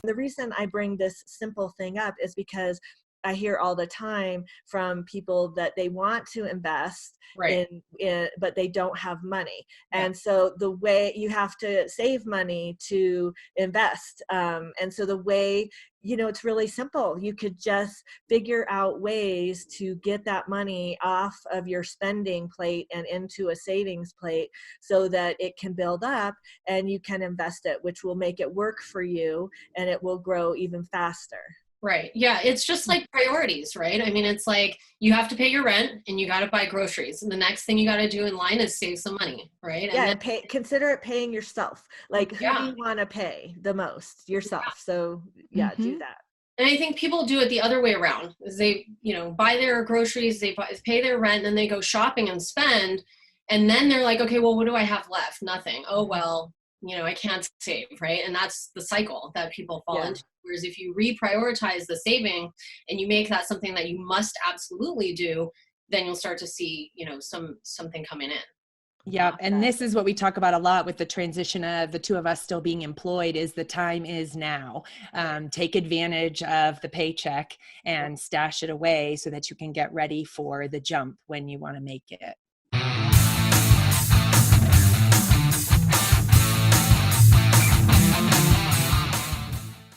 the reason I bring this simple thing up is because I hear all the time from people that they want to invest Right. but they don't have money. Yeah. And so the way you have to save money to invest. And so the way, it's really simple. You could just figure out ways to get that money off of your spending plate and into a savings plate so that it can build up and you can invest it, which will make it work for you and it will grow even faster. Right. Yeah. It's just like priorities, right? I mean, it's like you have to pay your rent and you got to buy groceries. And the next thing you got to do in line is save some money, right? Yeah, And and consider it paying yourself. Like, who do yeah. you want to pay the most? Yourself. So yeah, do that. And I think people do it the other way around. Is they, buy their groceries, pay their rent, and then they go shopping and spend. And then they're like, okay, well, what do I have left? Nothing. Oh, well, I can't save, right? And that's the cycle that people fall into. Whereas if you reprioritize the saving and you make that something that you must absolutely do, then you'll start to see, something coming in. Yeah. And this is what we talk about a lot with the transition of the two of us still being employed is the time is now. Take advantage of the paycheck and stash it away so that you can get ready for the jump when you want to make it.